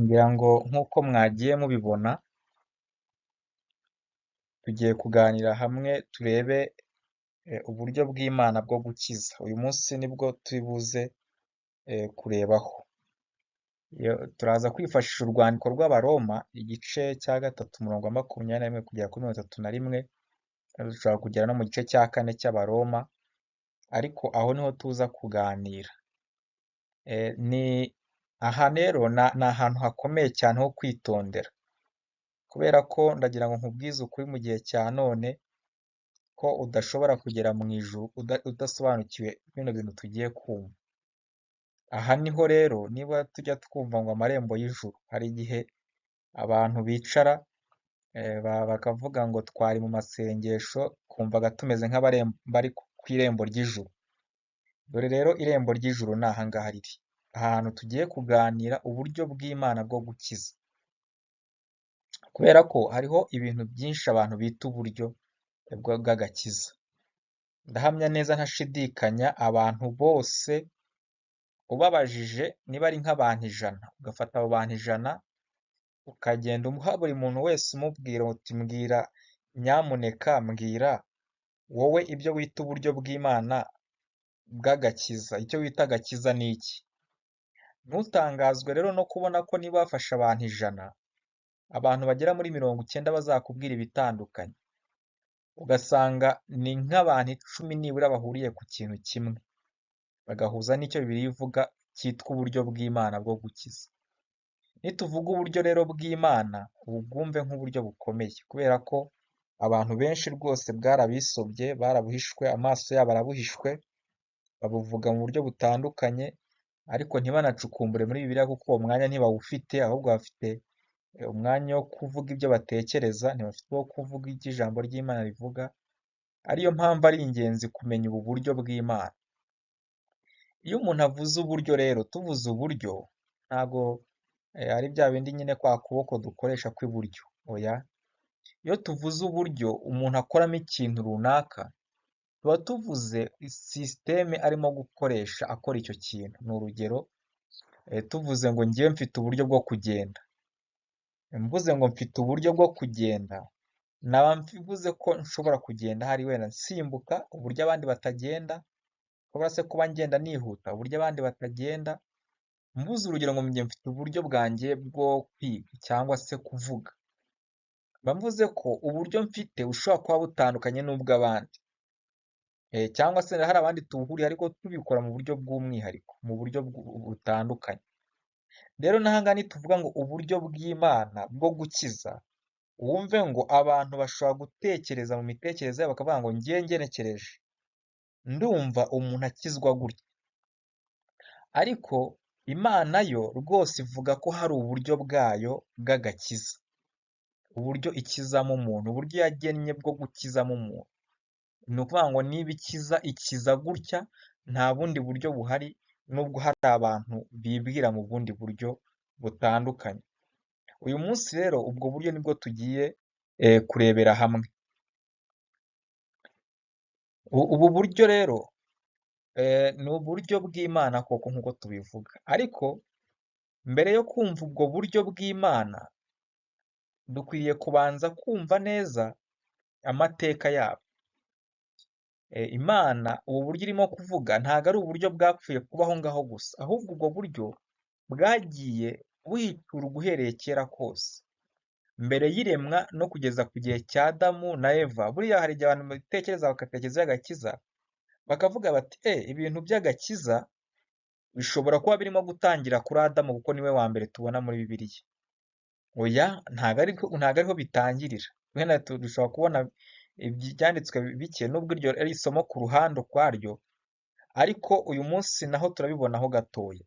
Ngira ngo nk'uko mwagiye mubibona, tugiye kuganira hamwe turebe uburyo bw'Imana bwo gukiza. Uyu munsi nibwo turi buze kurebaho. Turaza kwifashisha urwandiko rw'Abaroma, igice cya gatatu umurongo wa 21 kugera kuri 31, dushobora kugera no mu gice cya 4 cy'Abaroma, ariko aho niho tuza kuganira. Aha rero ni ahantu hakomeye cyane ho kwitondera, kubera ko ndagira ngo nkubwize ukuri mu gihe cya none ko udashobora kugera mu ijuru udasobanukiwe bino bintu tugiye kumva. Aha niho rero niba tujya twumva ngo amarembo y'ijuru, hari igihe abantu bicara bakavuga ngo twari mu masengesho, kumvaga tumeze nk'abari ku irembo ry'ijuru. Dore rero irembo ry'ijuru ni aha ngaha riri. Ahantu tugiye kuganira uburyo bw'Imana bwo gukiza, kubera ko hariho ibintu byinshi abantu bita uburyo bw'agakiza. Ndahamya neza ntashidikanya, abantu bose ubabajije niba ari nk'abantu 100, ugafata abo bantu 100 ukagenda umuha buri muntu wese umubwira uti mbwira, nyamuneka mbwira wowe ibyo wita uburyo bw'Imana bw'agakiza, icyo wita agakiza ni iki? Ntutangazwe rero no kubona ko niba bafashe abantu 100, abantu bagera muri 90 bazakubwira ibitandukanye, ugasanga ni nk'abantu 10 nibura bahuriye ku kintu kimwe, bagahuza n'icyo Bibiliya ivuga cyitwa uburyo bw'Imana bwo gukiza. Nituvuga uburyo rero bw'Imana, ubwumve nk'uburyo bukomeye, kubera ko abantu benshi rwose bwarabisobye, barabuhishwe, amaso yabo arabuhishwe, babuvuga mu buryo butandukanye, ariko ntibanacukumbure muri Bibiliya kuko uwo mwanya ntibawufite, ahubwo bafite umwanya wo kuvuga ibyo batekereza, ntibafite uwo kuvuga ibyo ijambo ry'Imana rivuga. Ariyo mpamvu ari ingenzi kumenya ubu buryo bw'Imana. Iyo umuntu avuze uburyo rero, tuvuze uburyo ntago ari bya bindi nyine kwa kuboko dukoresha kw'iburyo, oya. Iyo tuvuze uburyo umuntu akoramo ikintu runaka, tuba tuvuze sisiteme arimo gukoresha akora icyo kintu. Ni urugero, tuvuze ngo ngewe mfite uburyo bwo kugenda, mvuze ngo mfite uburyo bwo kugenda, naba mvuze ko nshobora kugenda hari wenda nsimbuka uburyo abandi batagenda, cyangwa se kuba ngenda nihuta uburyo abandi batagenda. Mvuze urugero ngo njye mfite uburyo bwanjye bwo kwiga cyangwa se kuvuga, mba mvuze ko uburyo mfite bushobora kuba butandukanye n'ubw'abandi, cyangwa se hari abandi tubuhuriye ariko tubikora mu buryo bw'umwihariko, mu buryo butandukanye. Rero n'aha ngaha nituvuga ngo uburyo bw'Imana bwo gukiza, wumve ngo abantu bashobora gutekereza mu mitekerereze yabo bakavuga ngo ngewe ngenekereje ndumva umuntu akizwa gutya, ariko Imana yo rwose ivuga ko hari uburyo bwayo bw'agakiza, uburyo ikizamo umuntu, uburyo yagennye bwo gukizamo umuntu. Ni ukuvuga ngo niba ikiza gutya, nta bundi buryo buhari, nubwo hari abantu bibwira mu bundi buryo butandukanye. Uyu munsi rero ubwo buryo nibwo tugiye kurebera hamwe. Ubu buryo rero ni uburyo bw'Imana koko nk'uko tubivuga, ariko mbere yo kumva ubwo buryo bw'Imana, dukwiriye kubanza kumva neza amateka yabo. Imana ubu buryo irimo kuvuga ntabwo ari uburyo bwapfuye kubaho ngaho gusa, ahubwo ubwo buryo bwagiye buhitura uhereye kera kose, mbere y'iremwa no kugeza ku gihe cya Adamu na Eva. Buriya hari igihe abantu babitekereza bagatekereza agakiza, bakavuga bati ibintu by'agakiza bishobora kuba birimo gutangira kuri Adamu kuko niwe wa mbere tubona muri Bibiliya. Oya, ntabwo ariho bitangirira. Wenda dushobora kubona ibyanditswe bike, nubwo iryo ari isomo ku ruhande ukwaryo, ariko uyu munsi naho turabibonaho gatoya.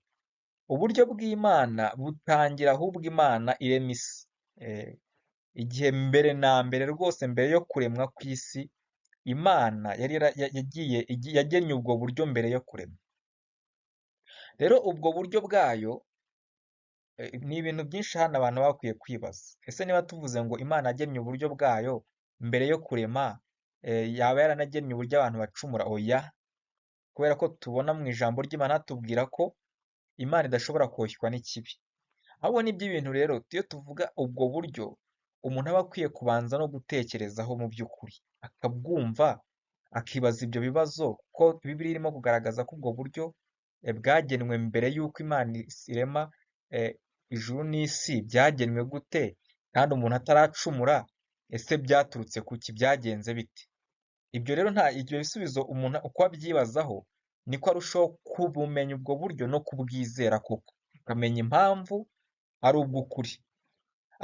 Uburyo bw'Imana butangira ahubwo Imana irema isi. Igihe mbere na mbere rwose, mbere yo kuremwa kw'isi, Imana yagennye ubwo buryo mbere yo kurema. Rero ubwo buryo bwayo ni ibintu byinshi hano abantu bakwiye kwibaza. Ese niba tuvuze ngo Imana yagennye uburyo bwayo mbere yo kurema, yaba yaranagennye uburyo abantu bacumura? Oya, kubera ko tubona mu ijambo ry'Imana hatubwira ko Imana idashobora koshywa n'ikibi. ahubwo nibyo ibintu rero iyo tuvuga ubwo buryo umuntu aba akwiye kubanza no gutekerezaho mu by'ukuri akabwumva akibaza ibyo bibazo ko Bibiliya irimo kugaragaza ko ubwo buryo bwagenwe mbere y'uko Imana irema ijuru n'isi, byagenwe gute kandi umuntu ataracumura, ese byaturutse ku ki, byagenze bite? Ibyo rero ibyo bisubizo umuntu uko abyibazaho niko arushaho kubumenya ubwo buryo no kubwizera koko, akamenya impamvu ari ubw'ukuri.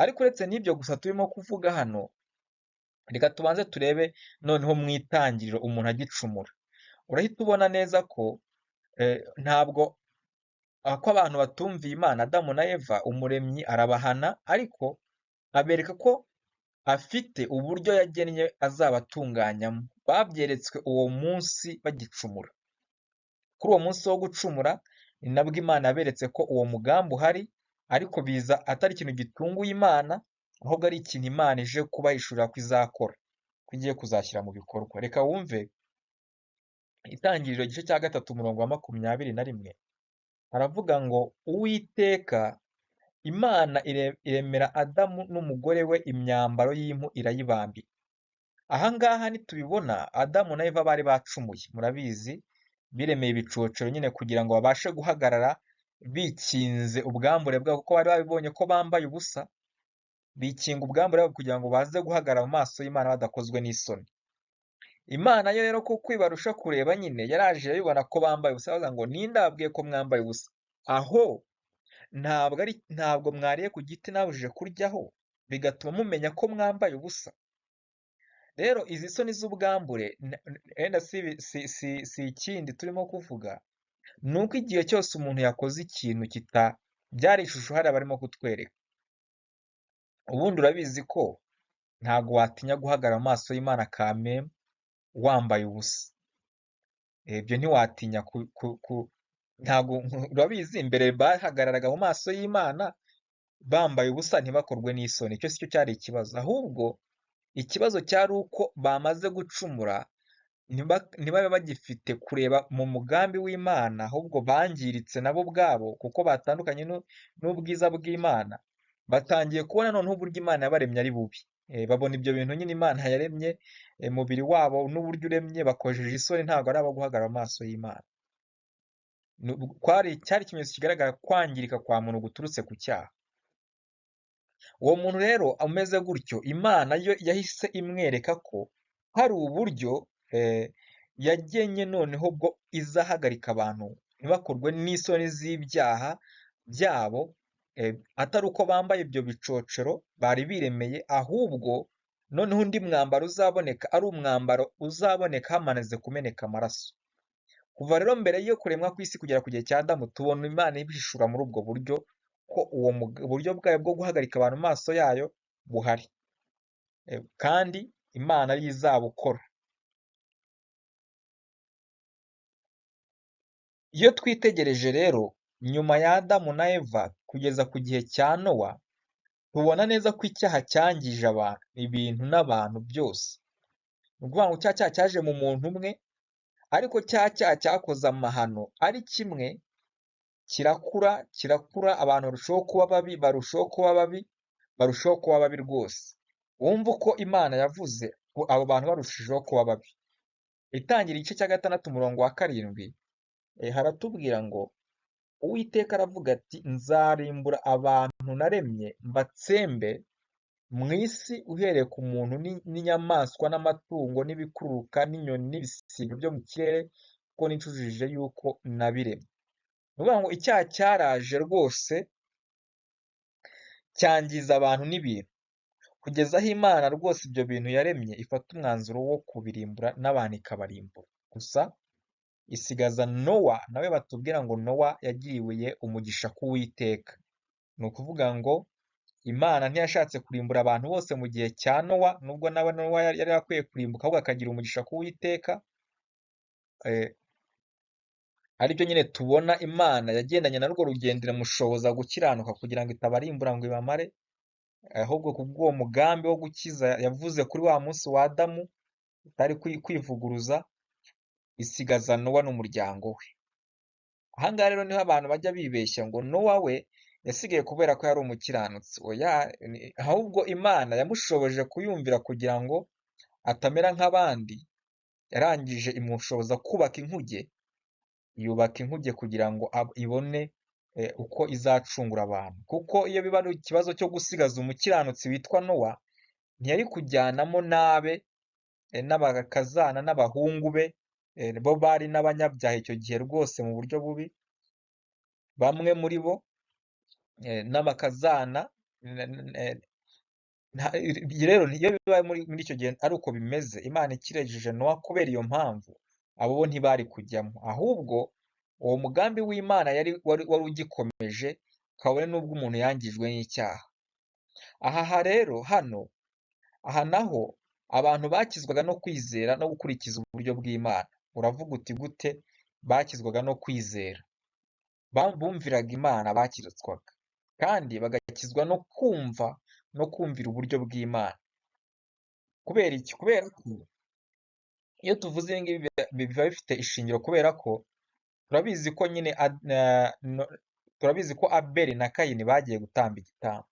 Ariko uretse n'ibyo gusa turimo kuvuga hano, reka tubanze turebe noneho mu itangiriro umuntu agicumura. Urahita ubona neza ko ntabwo ko abantu batumviye Imana, Adamu na Eva, umuremyi arabahana ariko abereka ko afite uburyo yagennye azabatunganyamo. Babyeretswe uwo munsi bagicumura. Kuri uwo munsi wo gucumura ni nabwo Imana yaberetse ko uwo mugambi uhari, ariko biza atari ikintu gitunguye Imana, ahubwo ari ikintu Imana ije kubahishurira ko izakora, ko igiye kuzashyira mu bikorwa. Reka wumve Itangiriro igice cya 3 umurongo wa 21, haravuga ngo Uwiteka Imana iremera Adamu n'umugore we imyambaro y'impu irayibambira. Aha ngaha nitubibona Adamu na Eva bari bacumuye, murabizi, biremeye ibicocero nyine kugira ngo babashe guhagarara bikinze ubwambure bwabo, kuko bari babibonye ko bambaye ubusa, bikinga ubwambure bwabo kugira ngo baze guhagarara mu maso y'Imana badakozwe n'isoni. Imana yo rero kuko ibarusha kureba nyine yaraje yabibona ko bambaye ubusa, bavuga ngo ninde wababwiye ko mwambaye ubusa? Aho ntabwo mwariye ku giti nabujije kuryaho bigatuma mumenya ko mwambaye ubusa? Rero izi soni z'ubwambure wenda si ikindi turimo kuvuga, ni uko igihe cyose umuntu yakoze ikintu byari ishusho hariya barimo kutwereka. Ubundi urabizi ko ntabwo watinya guhagarara mu maso y'Imana kameme wambaye ubusa. Ibyo ntiwatinya ntabwo urabizi, mbere bahagararaga mu maso y'Imana bambaye ubusa ntibakorwe n'isoni. Icyo si cyo cyari ikibazo, ahubwo ikibazo cyari uko bamaze gucumura ntibabe bagifite kureba mu mugambi w'Imana, ahubwo bangiritse nabo ubwabo kuko batandukanye n'ubwiza bw'Imana. Batangiye kubona noneho uburyo Imana yabaremye ari bubi. Babona ibyo bintu nyine Imana yaremye, umubiri wabo n'uburyo uremye bakojeje isoni, ntabwo ari abo guhagarara mu maso y'Imana. Cyari ikimenyetso kigaragara kwangirika kwa muntu guturutse ku cyaha. Uwo muntu rero ameze gutyo, Imana yo yahise imwereka ko hari uburyo yagennye noneho bwo izahagarika abantu ntibakorwe n'isoni z'ibyaha byabo, atari uko bambaye ibyo bicocero bari biremeye, ahubwo noneho undi mwambaro uzaboneka ari umwambaro uzaboneka hamaze kumeneka amaraso. Kuva rero mbere yo kuremwa kw'isi kugera ku gihe cya Adamu, tubona Imana ibishura muri ubwo buryo ko uwo buryo bwayo bwo guhagarika abantu mu maso yayo buhari, kandi Imana ariyo izabukora. Iyo twitegereje rero nyuma ya Adamu na Eva kugeza ku gihe cya Nowa, tubona neza ko icyaha cyangije abantu, ibintu n'abantu byose. Ni ukuvuga ngo cya cyaha cyaje mu muntu umwe, ariko cya cyaha cyakoze amahano ari kimwe, kirakura, abantu barushaho kuba babi, barushaho kuba babi rwose. Wumva uko Imana yavuze abo bantu barushijeho kuba babi. Itangira igice cya 6 umurongo wa 7, haratubwira ngo Uwiteka aravuga ati nzarimbura abantu naremye mbatsembe mu isi, uhereye ku muntu n'inyamaswa n'amatungo n'ibikururuka n'inyoni n'ibisiga byo mu kirere, kuko nicujije yuko nabiremye. Ni ukuvuga ngo icyaha cyaraje rwose cyangiza abantu n'ibintu, kugeza aho Imana rwose ibyo bintu yaremye ifata umwanzuro wo kubirimbura n'abantu ikabarimbura. Gusa isigaza Nowa, nawe batubwira ngo Nowa yagiriwe umugisha k'Uwiteka. Ni ukuvuga ngo Imana ntiyashatse kurimbura abantu bose mu gihe cya Nowa, nubwo nawe Nowa yari akwiye kurimbuka, ahubwo akagira umugisha k'Uwiteka. Aribyo nyine tubona Imana yagendanye na rwo rugendo iramushoboza gukiranuka kugira ngo itabarimbura ngo ibamare, ahubwo kubw'uwo mugambi wo gukiza yavuze kuri wa munsi wa Adamu utari kwivuguruza, isigaza Nowa n'umuryango we. Aha ngaha rero niho abantu bajya bibeshya ngo Nowa we yasigaye kubera ko yari umukiranutsi. Oya, ahubwo Imana yamushoboje kuyumvira kugira ngo atamera nk'abandi. Yarangije imushoboza kubaka inkuge, yubaka inkuge kugira ngo ibone uko izacungura abantu. Kuko iyo biba ari ikibazo cyo gusigaza umukiranutsi witwa Nowa, ntiyari kujyanamo n'abe n'abakazana n'abahungu be, bo bari n'abanyabyaha icyo gihe rwose mu buryo bubi. Bamwe muri bo n'abakazana rero iyo bibaye muri icyo gihe ari uko bimeze, Imana ikirejeje Nowa kubera iyo mpamvu, abo bo ntibari kujyamo. Ahubwo uwo mugambi w'Imana wari ugikomeje, kabone n'ubwo umuntu yangijwe n'icyaha. Aha naho abantu bakizwaga no kwizera no gukurikiza uburyo bw'Imana. Uravuga uti gute bakizwaga no kwizera? Bumviraga Imana bakirizwaga, kandi bagakizwa no kumva no kumvira uburyo bw'Imana. Kubera iki? Kubera ko iyo tuvuze ibi ngibi biba bifite ishingiro, kubera ko turabizi ko nyine turabizi ko Abeli na Kayini bagiye gutamba igitambo.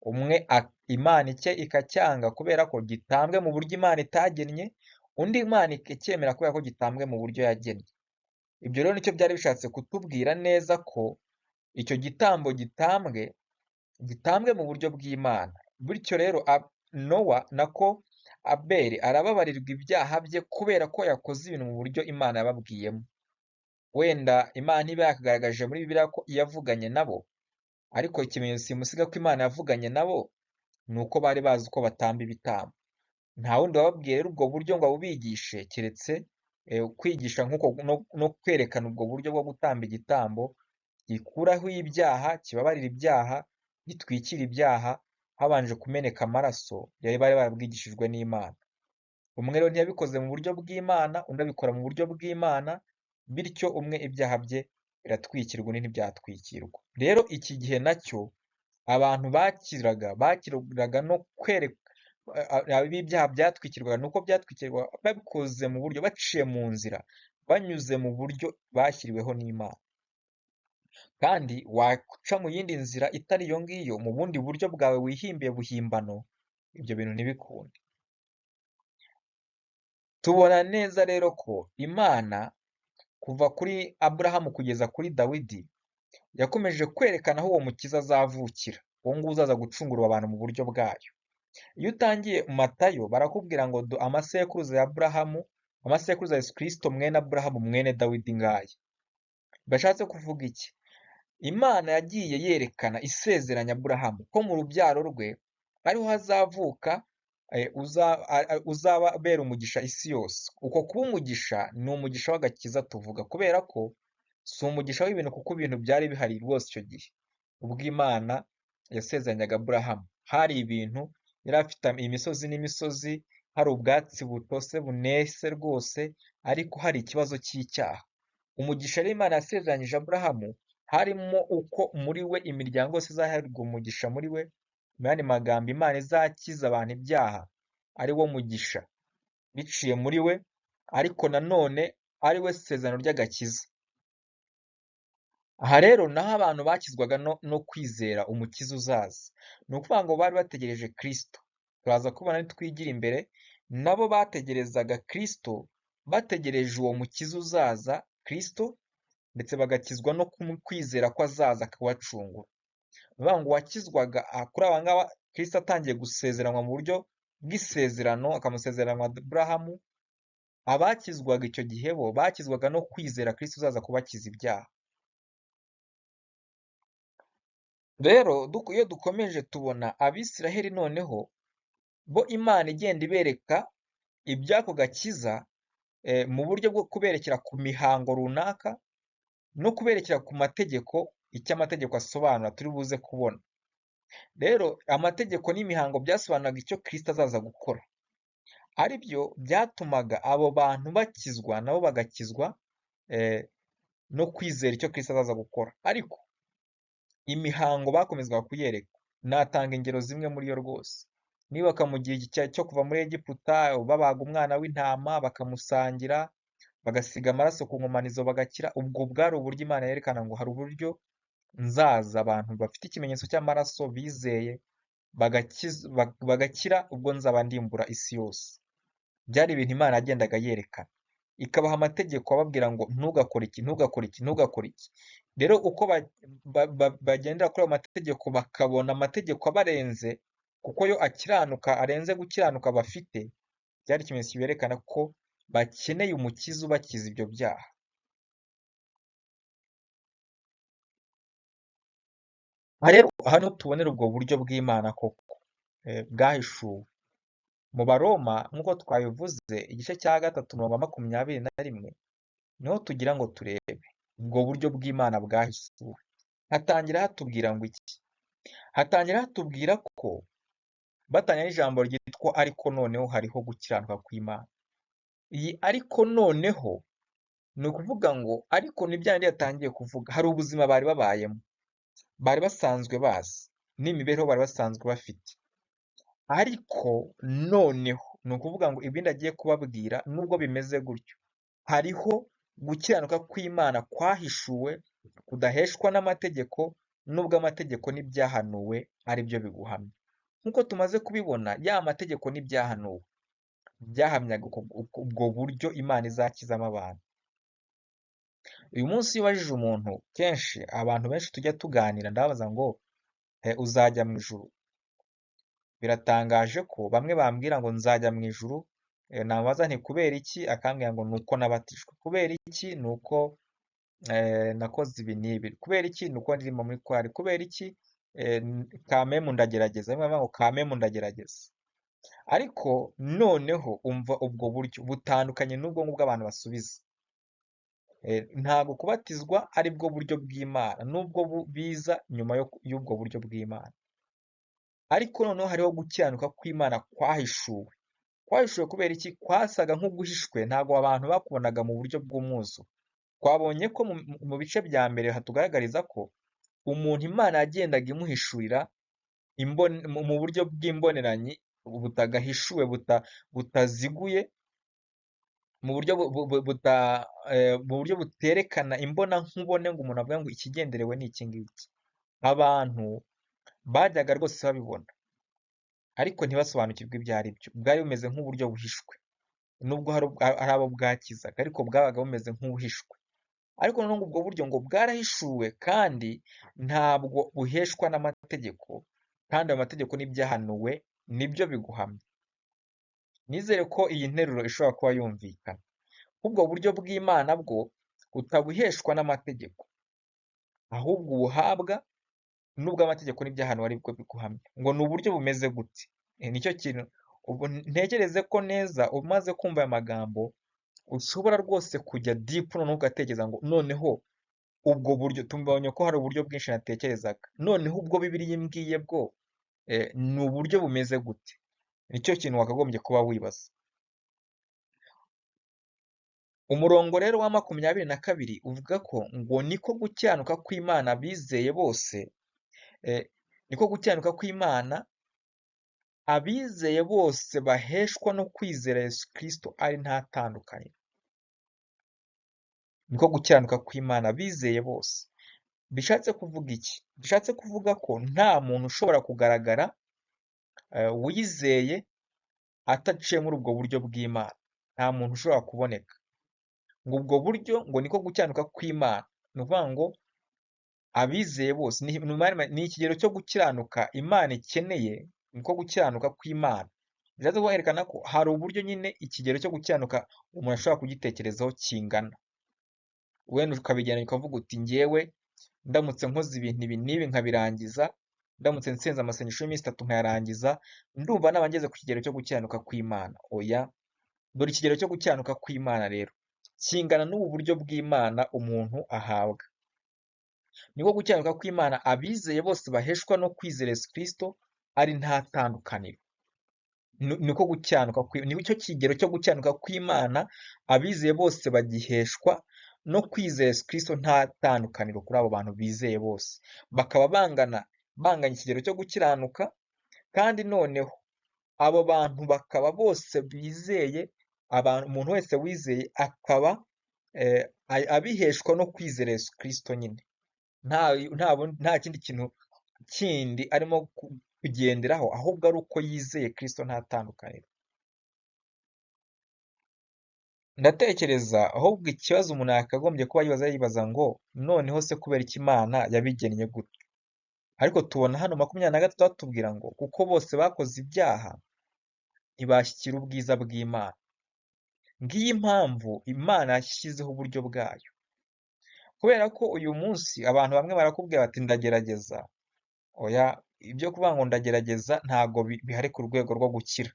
Umwe Imana ikacyanga kubera ko gitambwe mu buryo Imana itagennye, undi Imana icyemera kubera ko gitambwe mu buryo yagennye. Ibyo rero nicyo byari bishatse kutubwira neza ko icyo gitambo gitambwe mu buryo bw'Imana. Bityo rero Nowa nako Abeli arababarirwa ibyaha bye kubera ko yakoze ibintu mu buryo Imana yababwiyemo. Wenda Imana iba yakagaragaje muri Bibiliya ko yavuganye nabo, ariko ikimenyetso simusiga ko Imana yavuganye nabo ni uko bari bazi uko batamba ibitambo. Nta wundi wababwiye rero ubwo buryo ngo abubigishe, keretse kwigisha nk'uko no kwerekana ubwo buryo bwo gutamba igitambo gikuraho ibyaha, kibabarira ibyaha, gitwikira ibyaha, habanje kumeneka amaraso yari bari barabwigishijwe n'Imana. Umwe rero ntiyabikoze mu buryo bw'Imana, undi abikora mu buryo bw'Imana, bityo umwe ibyaha bye biratwikirwa, undi ntibyatwikirwa. Rero iki gihe nacyo abantu bakiraga no ibyaha byatwikirwaga, nuko byatwikirwa babikoze mu buryo, baciye mu nzira, banyuze mu buryo bashyiriweho n'Imana. Kandi waca mu yindi nzira itari iyo ngiyo, mu bundi buryo bwawe wihimbiye buhimbano, ibyo bintu ntibikunde. Tubona neza rero ko Imana kuva kuri Aburahamu kugeza kuri Dawidi yakomeje kwerekana aho uwo mukiza azavukira, uwo nguwo uzaza gucungura abantu mu buryo bwayo. Iyo utangiye Matayo barakubwira ngo amasekuruza ya Aburahamu, amasekuruza ya Yesu Kristo mwene Aburahamu mwene Dawidi ngaya. Bashatse kuvuga iki? Imana yagiye yerekana, isezeranya Aburahamu ko mu rubyaro rwe ariho hazavuka uzabera umugisha isi yose. Uko kuba umugisha ni umugisha w'agakiza tuvuga, kubera ko si umugisha w'ibintu, kuko ibintu byari bihari rwose icyo gihe. Ubwo Imana yasezeranyaga Aburahamu, hari ibintu yari afite, imisozi n'imisozi, hari ubwatsi butose bunese rwose, ariko hari ikibazo cy'icyaha. Umugisha rero Imana yasezeranyije Aburahamu harimo uko muri we imiryango yose izaherwa umugisha muri we. Mu yandi magambo, Imana izakiza abantu ibyaha ari wo mugisha biciye muri we, ariko nanone ari we sezerano ry'agakiza. Aha rero naho abantu bakizwaga no kwizera umukiza uzaza. Ni ukuvuga ngo bari bategereje Kristo. Turaza kubona nitwigira imbere, nabo bategerezaga Kristo, bategereje uwo mukiza uzaza, Kristo, ndetse bagakizwa no kwizera ko azaza akabacungura. Ni ukuvuga ngo uwakizwaga kuri aba ngaba, Kristo atangiye gusezeranwa mu buryo bw'isezerano, akamusezeranwa Aburahamu, abakizwaga icyo gihe bo bakizwaga no kwizera Kristo uzaza kubakiza ibyaha. Rero iyo dukomeje tubona Abisiraheli noneho bo Imana igenda ibereka iby'ako gakiza mu buryo bwo kuberekera ku mihango runaka no kuberekera ku mategeko, icyo amategeko asobanura turi buze kubona. Rero amategeko n'imihango byasobanuraga icyo Kristo azaza gukora, ari byo byatumaga abo bantu bakizwa, nabo bagakizwa no kwizera icyo Kristo azaza gukora. Ariko imihango bakomezwaga kuyerekwa. Natanga ingero zimwe muri yo rwose. Nibuka mu gihe cyo kuva muri Egiputa, babaga umwana w'intama bakamusangira, bagasiga amaraso ku nkomanizo bagakira. Ubwo bwari uburyo Imana yerekana ngo hari uburyo nzaza abantu bafite ikimenyetso cy'amaraso bizeye bagakira ubwo nzaba ndimbura isi yose. Byari ibintu Imana yagendaga yerekana, ikabaha amategeko ababwira ngo ntugakore iki, ntugakore iki, ntugakore iki. Rero uko bagendera kuri ayo mategeko bakabona amategeko abarenze, kuko yo akiranuka arenze gukiranuka bafite, byari ikimenyetso kiberekana ko bakeneye umukiza ubakiza ibyo byaha. Aha rero aha niho tubonera ubwo buryo bw'Imana koko bwahishuwe mu Baroma, nk'uko twabivuze igice cya 3:21 niho tugira ngo turebe ubwo buryo bw'Imana bwahishuwe. Hatangira hatubwira ngo iki? Hatangira hatubwira ko batangira n'ijambo ryitwa ariko noneho hariho gukiranuka kw'Imana. Iyi ariko noneho ni ukuvuga ngo ariko ni bya bindi yatangiye kuvuga, hari ubuzima bari babayemo, bari basanzwe bazi n'imibereho bari basanzwe bafite, ariko noneho ni ukuvuga ngo ibindi agiye kubabwira nubwo bimeze gutyo, hariho gukiranuka kw'Imana kwahishuwe kudaheshwa n'amategeko, nubwo amategeko n'ibyahanuwe ari byo biguhamya. Nk'uko tumaze kubibona, ya mategeko n'ibyahanuwe byahamyaga ubwo buryo Imana izakizamo abantu. Uyu munsi iyo ubajije umuntu, kenshi abantu benshi tujya tuganira ndabaza ngo uzajya mu ijuru? Biratangaje ko bamwe bambwira ngo nzajya mu ijuru, namubaza nti kubera iki? Akambwira ngo ni uko nabatijwe. Kubera iki? Ni uko nakoze ibi n'ibi. Kubera iki? Ni uko ndirimba muri korali. Kubera iki? Kamemu ndagerageza. Bamwe bavuga ngo kamemu ndagerageza. Ariko noneho umva ubwo buryo butandukanye n'ubwo ngubwo abantu basubiza. Ntabwo kubatizwa ari bwo buryo bw'Imana, nubwo biza nyuma y'ubwo buryo bw'Imana. Ariko noneho hariho gukiranuka kw'Imana kwahishuwe. Kwahishuwe kubera iki? Kwasaga nk'uguhishwe, ntabwo abantu bakubonaga mu buryo bw'umwuzuro. Twabonye ko mu bice bya mbere hatugaragariza ko umuntu Imana yagendaga imuhishurira mu buryo bw'imboneranyi butagahishuwe, butaziguye, mu buryo buterekana imbonankubone ngo umuntu avuga ngo ikigenderewe ni iki ngiki. Abantu bajyaga rwose babibona, ariko ntibasobanukirwe ibyo ari byo. Bwari bumeze nk'uburyo buhishwe, nubwo hari abo bwakizaga, ariko bwabaga bumeze nk'ubuhishwe. Ariko noneho ubwo buryo ngo bwarahishuwe kandi ntabwo buheshwa n'amategeko, kandi ayo mategeko n'ibyahanuwe nibyo biguhamya. Nizere ko iyi nteruro ishobora kuba yumvikana. Ubwo buryo bw'Imana bwo utabuheshwa n'amategeko, ahubwo ubuhabwa nubwo amategeko n'ibyahanuwe ari bwo biguhamya. Ngo ni uburyo bumeze gute? Nicyo kintu ntekereze ko neza umaze kumva aya magambo ushobora rwose kujya deep noneho ugatekereza ngo noneho ubwo buryo, tubonye ko hari uburyo bwinshi natekerezaga, noneho ubwo Bibiliya imbwiye bwo ni uburyo bumeze gute? Nicyo kintu wakagombye kuba wibaza. Umurongo rero wa 22 uvuga ko ngo niko gukiranuka kw'Imana abizeye bose, niko gukiranuka kw'Imana abizeye bose baheshwa no kwizera Yesu Kristo ari nta tandukaniro. Niko gukiranuka kw'Imana abizeye bose. Bishatse kuvuga iki? Bishatse kuvuga ko nta muntu ushobora kugaragara wizeye ataciye muri ubwo buryo bw'Imana. Nta muntu ushobora kuboneka. Ngo ubwo buryo ngo niko gukiranuka kw'Imana. Ni ukuvuga ngo abizeye bose ni ikigero cyo gukiranuka Imana ikeneye, niko gukiranuka kw'Imana. Bishatse kwerekana ko hari uburyo nyine ikigero cyo gukiranuka umuntu ashobora kugitekerezaho kingana. Wenda ukabigereranya ukavuga uti njyewe ndamutse nkoze ibintu ibi n'ibi nkabirangiza, ndamutse nsenze amasengesho y'iminsi 3 nkayarangiza, ndumva naba ngeze ku kigero cyo gukiranuka kw'Imana. Oya, dore ikigero cyo gukiranuka kw'Imana rero kingana n'ubu buryo bw'Imana umuntu ahabwa. Niko gukiranuka kw'Imana abizeye bose baheshwa no kwizera Yesu Kristo ari nta tandukaniro. Niko gukiranuka nicyo kigero cyo gukiranuka kw'Imana abizeye bose bagiheshwa no kwizera Yesu Kristo nta tandukaniro kuri abo bantu bizeye bose. Bakaba banganya ikigero cyo gukiranuka, kandi noneho abo bantu bakaba bose bizeye, umuntu wese wizeye akaba abiheshwa no kwizera Yesu Kristo nyine. nta kindi kintu kindi arimo kugenderaho, ahubwo ari uko yizeye Kristo nta tandukaniro. Ndatekereza ahubwo ikibazo umuntu yakagombye kuba yibaza ngo noneho se kubera iki Imana yabigennye gutyo? Ariko tubona hano 23 batubwira ngo kuko bose bakoze ibyaha ntibashyikira ubwiza bw'Imana. Ngiyi impamvu Imana yashyizeho uburyo bwayo. Kubera ko uyu munsi abantu bamwe barakubwira bati ndagerageza. Oya, ibyo kuvuga ngo ndagerageza ntago bihari ku rwego rwo gukira.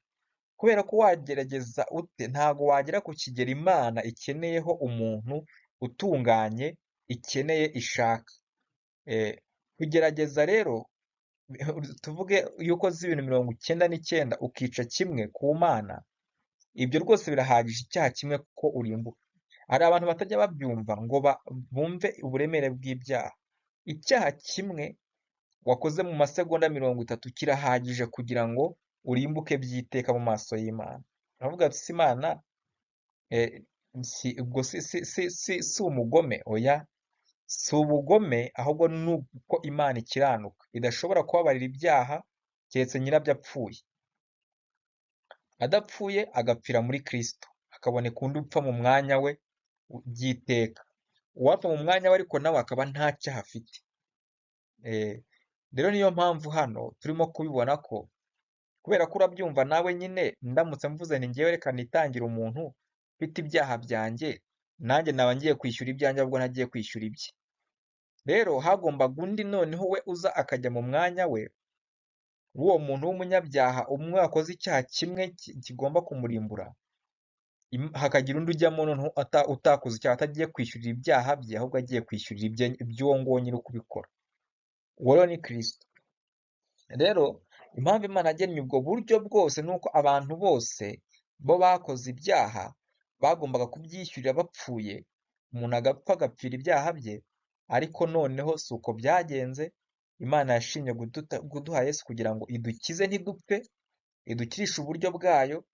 Kubera ko wagerageza ute ntago wagera ku kigero Imana ikeneyeho umuntu utunganye, ikeneye ishaka. Kugerageza rero tuvuge iyo ukoze ibintu 99 ukica kimwe ku Mana, ibyo rwose birahagije icyaha kimwe ko urimbuka. Hari abantu batajya babyumva ngo bumve uburemere bw'ibyaha. Icyaha kimwe wakoze mu masegonda 30 kirahagije kugira ngo urimbuke by'iteka mu maso y'Imana. Uravuga ati si Imana ubwo si umugome? Oya, si ubugome ahubwo ni uko Imana ikiranuka idashobora kubabarira ibyaha keretse nyirabyo apfuye. Adapfuye agapfira muri Kristo, hakaboneka undi upfa mu mwanya we by'iteka. Uwapfa mu mwanya we ariko nawe akaba nta cyaha afite. Rero niyo mpamvu hano turimo kubibona ko kubera ko urabyumva nawe nyine, ndamutse mvuze ni ngewe reka nitangire umuntu mfite ibyaha byanjye, nanjye naba ngiye kwishyura ibyanjye ahubwo ntagiye kwishyura ibye. Rero hagombaga undi noneho we uza akajya mu mwanya we w'uwo muntu w'umunyabyaha umwe wakoze icyaha kimwe kigomba kumurimbura, hakagira undi ujyamo noneho utakoze icyaha, atagiye kwishyurira ibyaha bye ahubwo agiye kwishyurira iby'uwo nguwo nyiri kubikora. Uwo rero ni Kristo. Rero impamvu Imana yagennye ubwo buryo bwose ni uko abantu bose bo bakoze ibyaha bagombaga kubyishyurira bapfuye, umuntu agapfa agapfira ibyaha bye. Ariko noneho si uko byagenze. Imana yashimye kuduha Yesu kugira ngo idukize ntidupfe, idukirishe uburyo bwayo,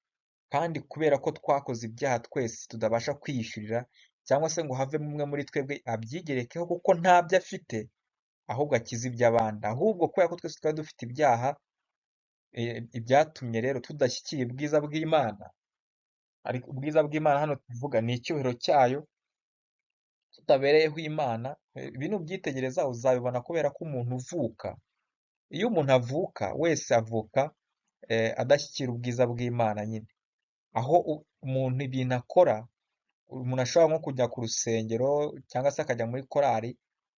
kandi kubera ko twakoze ibyaha twese tudabasha kwiyishyurira cyangwa se ngo havemo umwe muri twebwe abyigerekeho kuko ntabyo afite, ahubwo akize iby'abandi. Ahubwo kubera ko twese twari dufite ibyaha, ibyatumye rero tudashyikiye ubwiza bw'Imana. Ariko ubwiza bw'Imana hano tuvuga ni icyubahiro cyayo tutabereyeho Imana. Ibi nubyitegereza uzabibona kubera ko umuntu uvuka, iyo umuntu avuka wese avuka adashyikira ubwiza bw'Imana nyine. Aho umuntu ibintu akora, umuntu ashobora nko kujya ku rusengero cyangwa se akajya muri korali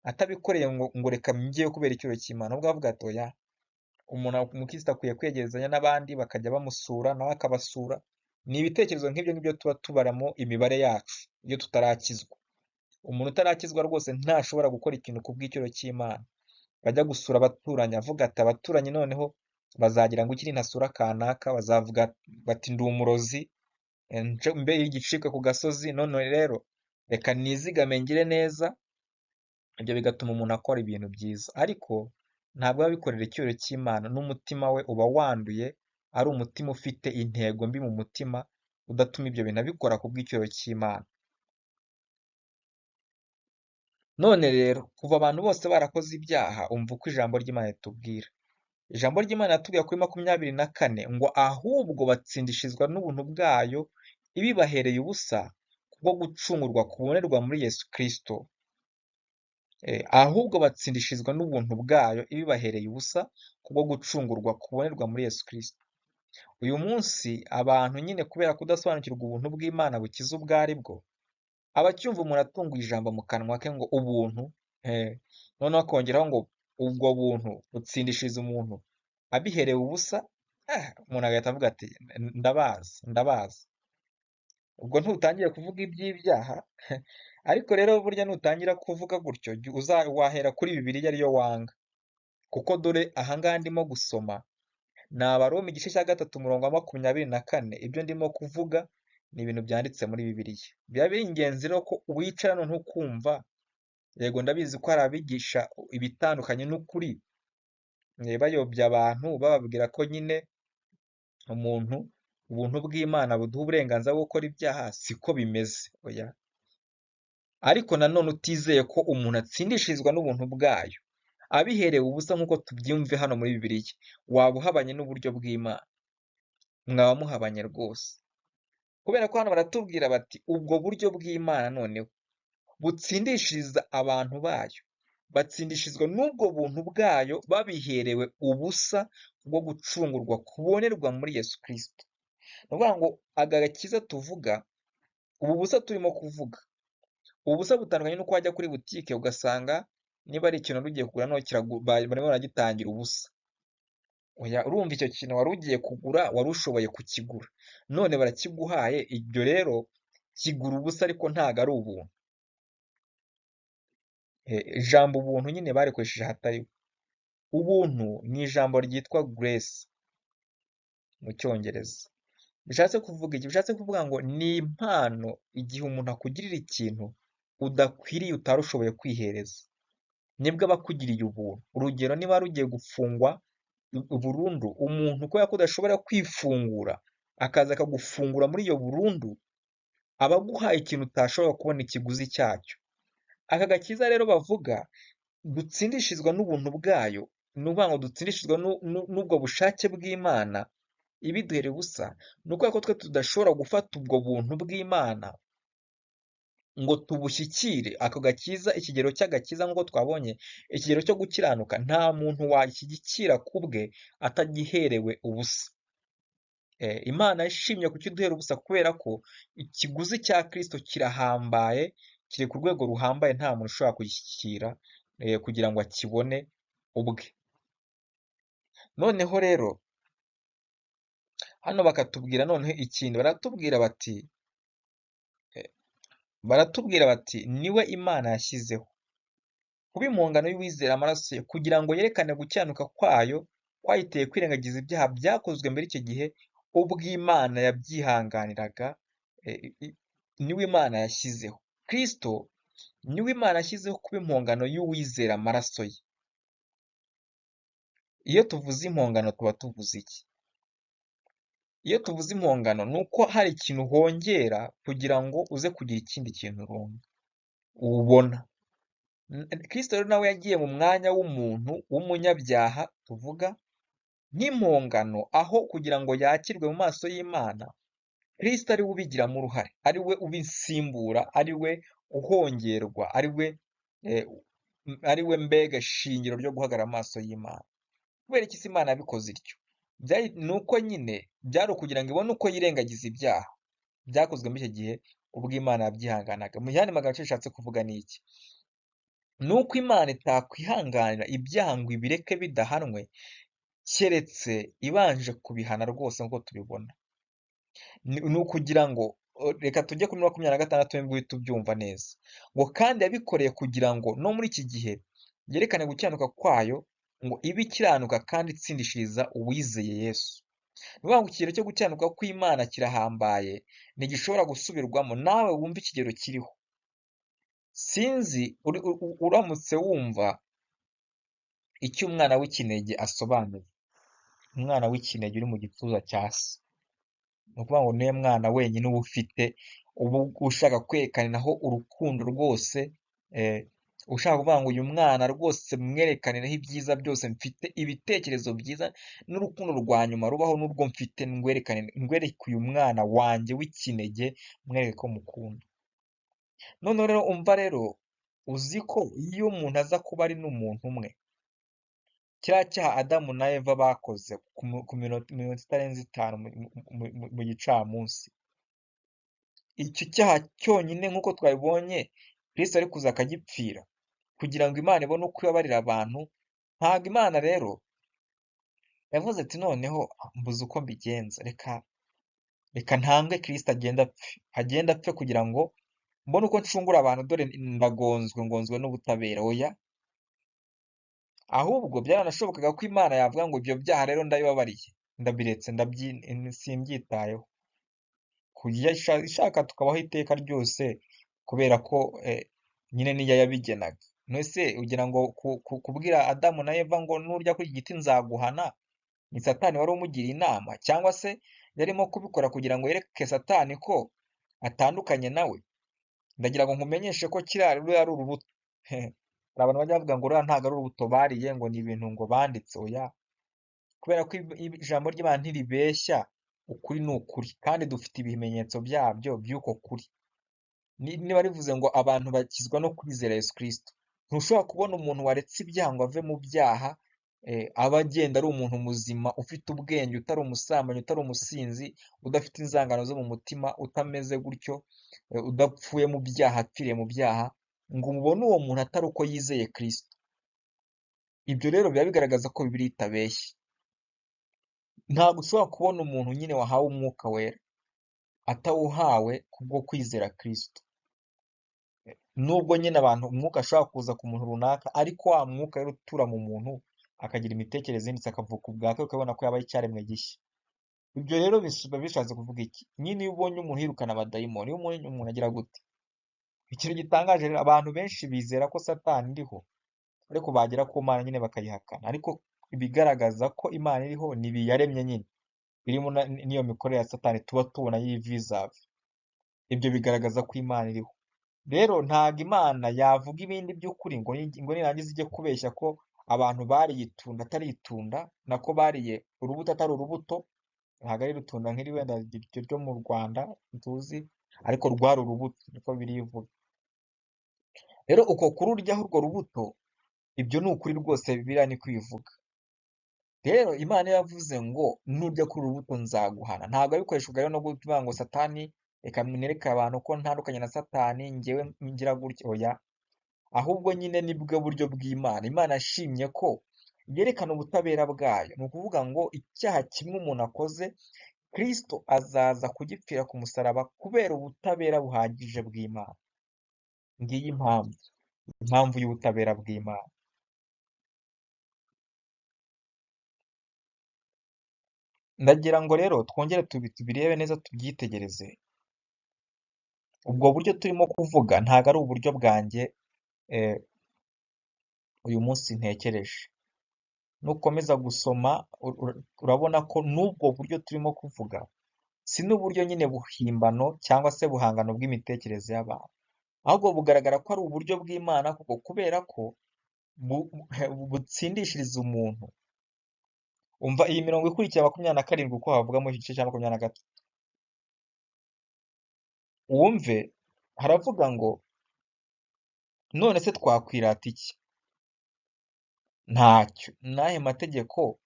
atabikoreye ngo reka njyeyo kubera icyubahiro cy'Imana, ahubwo avuga ati oya, umukristo akwiye kwegerezanya n'abandi bakajya bamusura nawe akabasura. Ni ibitekerezo nk'ibyo ngibyo tuba tubaramo imibare yacu iyo tutarakizwa. Umuntu utarakizwa rwose ntashobora gukora ikintu ku bw'icyubahiro cy'Imana. Bajya gusura abaturanyi avuga ati abaturanyi noneho bazagira ngo iki nintasura kanaka bazavuga bati ndi umurozi, mbe igicibwa ku gasozi, none rero reka nizigame ngire neza. Ibyo bigatuma umuntu akora ibintu byiza, ariko ntabwo aba abikorera icyubahiro cy'Imana. N'umutima we uba wanduye, ari umutima ufite intego mbi mu mutima, udatuma ibyo bintu abikora ku bw'icyubahiro cy'Imana. None rero kuva abantu bose barakoze ibyaha, umva uko ijambo ry'Imana ritubwira. Ijambo ry'Imana ritubwira kuri 24 ngo ahubwo batsindishizwa n'ubuntu bwayo ibibahereye ubusa kubwo gucungurwa kubonerwa muri Yesu Kristo. Ahubwo batsindishizwa n'ubuntu bwayo ibibahereye ubusa kubwo gucungurwa kubonerwa muri Yesu Kristo. Uyu munsi abantu nyine kubera kudasobanukirwa ubuntu bw'Imana bukiza ubwo ari bwo, abacyumva umuntu atunguye ijambo mu kanwa ke ngo ubuntu, noneho akongeraho ngo ubwo buntu butsindishiriza umuntu abiherewe ubusa, umuntu agahita avuga ati ndabazi. Ubwo ntutangiye kuvuga iby'ibyaha ariko rero burya nutangira kuvuga gutyo wahera kuri Bibiliya ariyo wanga, kuko dore ahangaha ndimo gusoma ni Abaroma igice cya 3 umurongo wa 24. Ibyo ndimo kuvuga ni ibintu byanditse muri Bibiliya. Biba biri ingenzi rero ko wicara none ukumva. Yego ndabizi ko hari abigisha ibitandukanye n'ukuri, bayobya abantu bababwira ko nyine ubuntu bw'Imana buduha uburenganzira bwo gukora ibyaha. Siko bimeze, oya. ariko nanone utizeye ko umuntu atsindishirizwa n'ubuntu bwayo abiherewe ubusa nk'uko tubyumve hano muri Bibiliya, waba uhabanye n'uburyo bw'Imana, mwaba muhabanye rwose. Kubera ko hano baratubwira bati ubwo buryo bw'Imana noneho butsindishiriza abantu bayo, batsindishirizwa n'ubwo buntu bwayo babiherewe ubusa bwo gucungurwa kubonerwa muri Yesu Kristo. Ni ukuvuga ngo aka gakiza tuvuga, ubu busa turimo kuvuga, ubu busa butandukanye n'uko wajya kuri butike ugasanga niba ari ikintu wari ugiye kugura none barimo baragitangira ubusa. Oya, urumva icyo kintu wari ugiye kugura wari ushoboye kukigura, none barakiguhaye, ibyo rero kigura ubusa ariko ntago ari ubuntu. Ijambo ubuntu nyine barikoresheje ahatari ho. Ubuntu ni ijambo ryitwa grace mu cyongereza. Bishatse kuvuga iki? Bishatse kuvuga ngo ni impano igihe umuntu akugirira ikintu udakwiriye, utari ushoboye kwihereza, nibwo aba akugiriye ubuntu. Urugero, niba wari ugiye gufungwa burundu, umuntu kubera ko udashobora kwifungura akaza akagufungura muri iyo burundu, aba aguhaye ikintu utashobora kubona ikiguzi cyacyo. Aka gakiza rero bavuga dutsindishirizwa n'ubuntu bwayo, ni ukuvuga ngo dutsindishirizwa n'ubwo bushake bw'Imana ibiduhereye ubusa, ni ukubera ko twe tudashobora gufata ubwo buntu bw'Imana ngo tubushyikire. Ako gakiza, ikigero cy'agakiza nk'uko twabonye, ikigero cyo gukiranuka, nta muntu washyigikira ku bwe atagiherewe ubusa. Imana yashimye kukiduhera ubusa kubera ko ikiguzi cya Kristo kirahambaye, kiri ku rwego ruhambaye, nta muntu ushobora kugishyikira kugira ngo akibone ubwe. Noneho rero hano bakatubwira noneho ikindi, baratubwira bati niwe Imana yashyizeho kuba impongano y'uwizera amaraso ye, kugira ngo yerekane gukiranuka kwayo kwayiteye kwirengagiza ibyaha byakozwe mbere icyo gihe, ubwo Imana yabyihanganiraga. Niwe Imana yashyizeho, Kristo niwe Imana yashyizeho kuba impongano y'uwizera amaraso ye. Iyo tuvuze impongano tuba tuvuze iki? Iyo tuvuze impongano ni uko hari ikintu hongera kugira ngo uze kugira ikindi kintu ubona. Kristo rero nawe yagiye mu mwanya w'umuntu w'umunyabyaha tuvuga nk'impongano, aho kugira ngo yakirwe mu maso y'Imana, Kristo ari we ubigiramo uruhare, ari we ubisimbura, ari we uhongerwa, ari we mbega shingiro ryo guhagarara amaso y'Imana. Kubera iki se Imana yabikoze ityo? Ni uko nyine byari ukugira ngo ibone uko yirengagiza ibyaha byakozwe muri icyo gihe, ubwo Imana yabyihanganaga. Mu yandi magambo, icyo bishatse kuvuga ni iki? Ni uko Imana itakwihanganira ibyaha ngo ibireke bidahanwe, keretse ibanje kubihana rwose nk'uko tubibona. Ni ukugira ngo, reka tujye kuri 26 nibwo uhita ubyumva neza, ngo kandi yabikoreye kugira ngo no muri iki gihe yerekane gukiranuka kwayo, ngo ibe ikiranuka kandi itsindishiriza uwizeye Yesu. Ni ukuvuga ngo ikigero cyo gukiranuka kw'Imana kirahambaye, ntigishobora gusubirwamo. Nawe wumva ikigero kiriho. Sinzi uramutse wumva icyo umwana w'ikinege asobanuye. Umwana w'ikinege uri mu gituza cya se, ni ukuvuga ngo niwe mwana wenyine uba ufite, uba ushaka kwerekaniraho urukundo rwose, ushaka kuvuga ngo uyu mwana rwose mwerekaniraho ibyiza byose mfite, ibitekerezo byiza n'urukundo rwa nyuma rubaho n'urwo mfite, ngwereke uyu mwana wanjye w'ikinege, mwereke ko mukunda. Noneho rero umva rero, uzi ko iyo umuntu aza kuba ari n'umuntu umwe, kiriya cyaha Adamu na Eva bakoze ku minota itarenze 5 mu gicamunsi, icyo cyaha cyonyine nk'uko twabibonye Kristo ari kuza akagipfira kugira ngo Imana ibone uko ibabarira abantu. Ntabwo Imana rero yavuze ati noneho mbuze uko mbigenza, reka ntange Kristo agenda apfe kugira ngo mbone uko ncungura abantu, dore ngonzwe n'ubutabera. Oya, ahubwo byaranashobokaga ko Imana yavuga ngo ibyo byaha rero ndabibabariye, ndabiretse, simbyitayeho, kujya ishaka tukabaho iteka ryose, kubera ko nyine niyo yabigenaga. None ugira ngo kubwira Adamu na Eva ngo nurya kuri iki giti nzaguhana, ni Satani wari umugiriye inama? Cyangwa se yarimo kubikora kugira ngo yereke Satani ko atandukanye nawe? ndagira ngo nkumenyeshe ko ruriya ari urubuto. Hari abantu bajya bavuga ngo ruriya ntabwo ari urubuto bariye, ngo ni ibintu ngo banditse. Oya, kubera ko ijambo ry'Imana ntiribeshya, ukuri ni ukuri, kandi dufite ibimenyetso byabyo by'uko kuri. Niba rivuze ngo abantu bakizwa no kwizera Yesu Kristo, ntushobora kubona umuntu waretse ibyaha ngo ave mu byaha, aba agenda ari umuntu muzima, ufite ubwenge, utari umusambanyi, utari umusinzi, udafite inzangano zo mu mutima, utameze gutyo, udapfuye mu byaha, apfiriye mu byaha, ngo umubone uwo muntu atari uko yizeye Kristo. Ibyo rero biba bigaragaza ko Bibiliya itabeshya. Ntabwo ushobora kubona umuntu nyine wahawe umwuka wera atawuhawe kubwo kwizera Kristo. Nubwo nyine abantu umwuka ashobora kuza ku muntu runaka, ariko wa mwuka rero utura mu muntu akagira imitekerereze yinditse, akavuka ubwake, ukabona ko yabaye icyaremwe gishya. Ibyo rero biba bishatse kuvuga iki? Nyine iyo ubonye umuntu yirukana abadayimoni, iyo ubonye umuntu agira gute? Ikintu gitangaje rero, abantu benshi bizera ko Satani iriho, ariko bagera ku Mana nyine bakayihakana. Ariko ibigaragaza ko Imana iriho ni ibiyaremye nyine, birimo n'iyo mikorere ya Satani tuba tubona y'ivizavi. Ibyo bigaragaza ko Imana iriho. Rero ntabwo Imana yavuga ibindi by'ukuri ngo nirangiza ijye kubeshya ko abantu bariye itunda atari itunda, nako bariye urubuto atari urubuto. Ntabwo ari itunda nk'iri wenda ryo mu Rwanda tuzi, ariko rwari urubuto, niko birivuga. Rero uko kururyaho urwo rubuto, ibyo ni ukuri rwose, Bibiliya ni kwivuga. Rero Imana yavuze ngo nurya kuri urubuto nzaguhana. Ntabwo abikoreshwa rero no kuvuga ngo Satani, reka mwereke abantu ko ntandukanye na Satani, njyewe ngira gutya. Oya, ahubwo nyine nibwo buryo bw'Imana. Imana yashimye ko yerekana ubutabera bwayo. Ni ukuvuga ngo icyaha kimwe umuntu akoze, Kristo azaza kugipfira ku musaraba kubera ubutabera buhagije bw'Imana. Ngiyi impamvu y'ubutabera bw'Imana. Ndagira ngo rero twongere tubirebe neza, tubyitegereze. Ubwo buryo turimo kuvuga ntabwo ari uburyo bwanjye uyu munsi ntekereje. Nukomeza gusoma urabona ko n'ubwo buryo turimo kuvuga si n'uburyo nyine buhimbano cyangwa se buhangano bw'imitekerereze y'abantu, ahubwo bugaragara ko ari uburyo bw'Imana, kuko kubera ko butsindishiriza umuntu. Umva iyi mirongo ikurikira 27 uko havuga mu gice cya 23. Wumve haravuga ngo none se twakwirata iki? Ntacyo. N'ayo mategeko